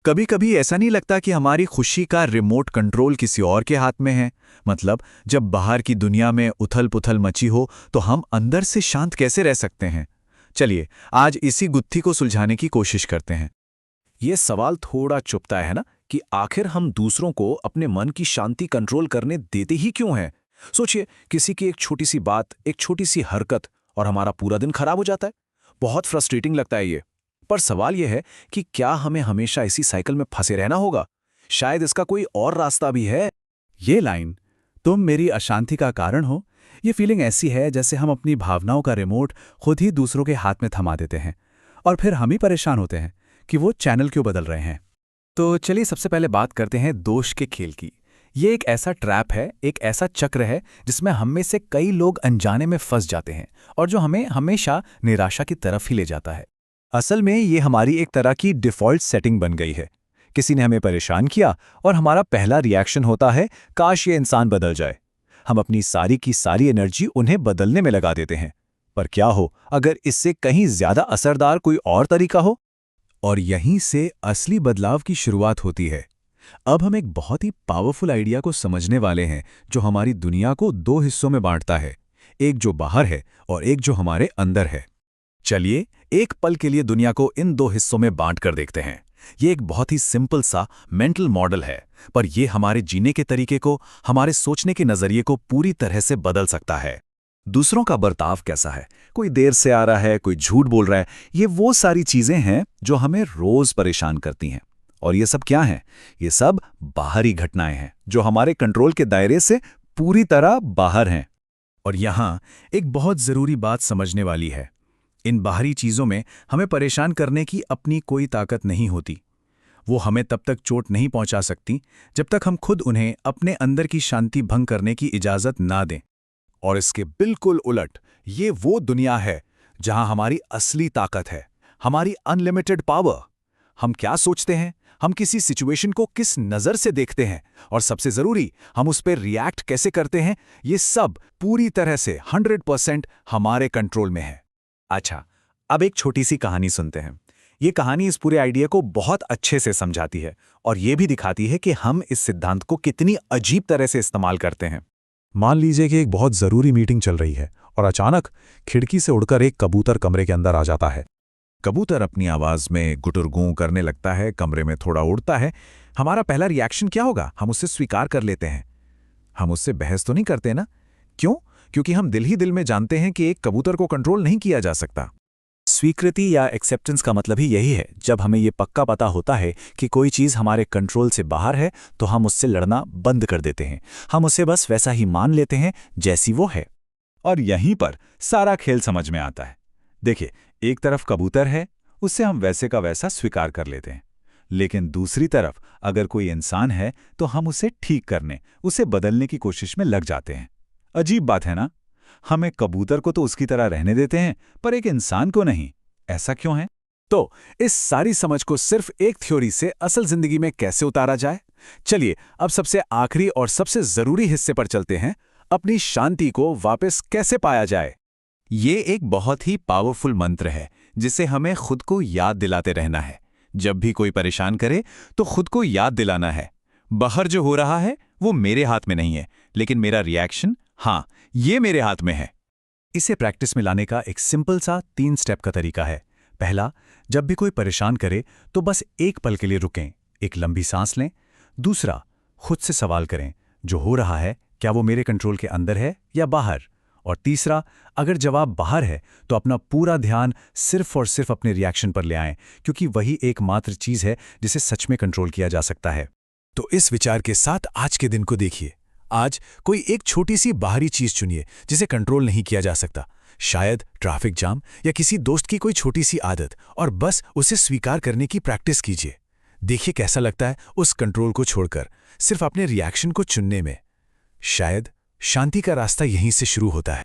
कभी कभी ऐसा नहीं लगता कि हमारी खुशी का रिमोट कंट्रोल किसी और के हाथ में है? मतलब जब बाहर की दुनिया में उथल पुथल मची हो तो हम अंदर से शांत कैसे रह सकते हैं? चलिए आज इसी गुत्थी को सुलझाने की कोशिश करते हैं। ये सवाल थोड़ा चुभता है ना कि आखिर हम दूसरों को अपने मन की शांति कंट्रोल करने देते ही क्यों हैं। सोचिए, किसी की एक छोटी सी बात, एक छोटी सी हरकत और हमारा पूरा दिन खराब हो जाता है। बहुत फ्रस्ट्रेटिंग लगता है ये। पर सवाल यह है कि क्या हमें हमेशा इसी साइकिल में फंसे रहना होगा? शायद इसका कोई और रास्ता भी है। ये लाइन, तुम मेरी अशांति का कारण हो, ये फीलिंग ऐसी है जैसे हम अपनी भावनाओं का रिमोट खुद ही दूसरों के हाथ में थमा देते हैं और फिर हम ही परेशान होते हैं कि वो चैनल क्यों बदल रहे हैं। तो चलिए सबसे पहले बात करते हैं दोष के खेल की। ये एक ऐसा ट्रैप है, एक ऐसा चक्र है जिसमें हम में से कई लोग अनजाने में फंस जाते हैं और जो हमें हमेशा निराशा की तरफ ही ले जाता है। असल में ये हमारी एक तरह की डिफ़ॉल्ट सेटिंग बन गई है। किसी ने हमें परेशान किया और हमारा पहला रिएक्शन होता है, काश ये इंसान बदल जाए। हम अपनी सारी की सारी एनर्जी उन्हें बदलने में लगा देते हैं। पर क्या हो अगर इससे कहीं ज्यादा असरदार कोई और तरीका हो? और यहीं से असली बदलाव की शुरुआत होती है। अब हम एक बहुत ही पावरफुल आइडिया को समझने वाले हैं जो हमारी दुनिया को दो हिस्सों में बांटता है, एक जो बाहर है और एक जो हमारे अंदर है। चलिए एक पल के लिए दुनिया को इन दो हिस्सों में बांट कर देखते हैं। ये एक बहुत ही सिंपल सा मेंटल मॉडल है, पर यह हमारे जीने के तरीके को, हमारे सोचने के नजरिए को पूरी तरह से बदल सकता है। दूसरों का बर्ताव कैसा है, कोई देर से आ रहा है, कोई झूठ बोल रहा है, ये वो सारी चीजें हैं जो हमें रोज परेशान करती हैं। और ये सब क्या है? ये सब बाहरी घटनाएं हैं जो हमारे कंट्रोल के दायरे से पूरी तरह बाहर हैं। और यहां एक बहुत जरूरी बात समझने वाली है। इन बाहरी चीजों में हमें परेशान करने की अपनी कोई ताकत नहीं होती। वो हमें तब तक चोट नहीं पहुंचा सकती जब तक हम खुद उन्हें अपने अंदर की शांति भंग करने की इजाजत ना दें। और इसके बिल्कुल उलट ये वो दुनिया है जहां हमारी असली ताकत है, हमारी अनलिमिटेड पावर। हम क्या सोचते हैं, हम किसी सिचुएशन को किस नजर से देखते हैं और सबसे जरूरी, हम उस पर रिएक्ट कैसे करते हैं, ये सब पूरी तरह से 100% हमारे कंट्रोल में है। अच्छा, अब एक छोटी सी कहानी सुनते हैं। ये कहानी इस पूरे आइडिया को बहुत अच्छे से समझाती है और ये भी दिखाती है कि हम इस सिद्धांत को कितनी अजीब तरह से इस्तेमाल करते हैं। मान लीजिए कि एक बहुत जरूरी मीटिंग चल रही है और अचानक खिड़की से उड़कर एक कबूतर कमरे के अंदर आ जाता है। कबूतर अपनी आवाज में गुटुरगू करने लगता है, कमरे में थोड़ा उड़ता है। हमारा पहला रिएक्शन क्या होगा? हम उसे स्वीकार कर लेते हैं। हम उससे बहस तो नहीं करते ना? क्यों? क्योंकि हम दिल ही दिल में जानते हैं कि एक कबूतर को कंट्रोल नहीं किया जा सकता। स्वीकृति या एक्सेप्टेंस का मतलब ही यही है। जब हमें ये पक्का पता होता है कि कोई चीज़ हमारे कंट्रोल से बाहर है तो हम उससे लड़ना बंद कर देते हैं। हम उसे बस वैसा ही मान लेते हैं जैसी वो है। और यहीं पर सारा खेल समझ में आता है। देखिए, एक तरफ कबूतर है, उससे हम वैसे का वैसा स्वीकार कर लेते हैं। लेकिन दूसरी तरफ अगर कोई इंसान है तो हम उसे ठीक करने, उसे बदलने की कोशिश में लग जाते हैं। अजीब बात है ना? हम एक कबूतर को तो उसकी तरह रहने देते हैं पर एक इंसान को नहीं। ऐसा क्यों है? तो इस सारी समझ को सिर्फ एक थ्योरी से असल जिंदगी में कैसे उतारा जाए? चलिए अब सबसे आखिरी और सबसे जरूरी हिस्से पर चलते हैं। अपनी शांति को वापस कैसे पाया जाए? ये एक बहुत ही पावरफुल मंत्र है जिसे हमें खुद को याद दिलाते रहना है। जब भी कोई परेशान करे तो खुद को याद दिलाना है, बाहर जो हो रहा है वो मेरे हाथ में नहीं है, लेकिन मेरा रिएक्शन, हाँ, ये मेरे हाथ में है। इसे प्रैक्टिस में लाने का एक सिंपल सा 3 स्टेप का तरीका है। पहला, जब भी कोई परेशान करे तो बस एक पल के लिए रुकें, एक लंबी सांस लें। दूसरा, खुद से सवाल करें, जो हो रहा है क्या वो मेरे कंट्रोल के अंदर है या बाहर? और तीसरा, अगर जवाब बाहर है तो अपना पूरा ध्यान सिर्फ और सिर्फ अपने रिएक्शन पर ले आएं, क्योंकि वही एकमात्र चीज है जिसे सच में कंट्रोल किया जा सकता है। तो इस विचार के साथ आज के दिन को देखिए। आज कोई एक छोटी सी बाहरी चीज चुनिए जिसे कंट्रोल नहीं किया जा सकता, शायद ट्रैफिक जाम या किसी दोस्त की कोई छोटी सी आदत, और बस उसे स्वीकार करने की प्रैक्टिस कीजिए। देखिए कैसा लगता है उस कंट्रोल को छोड़कर सिर्फ अपने रिएक्शन को चुनने में। शायद शांति का रास्ता यहीं से शुरू होता है।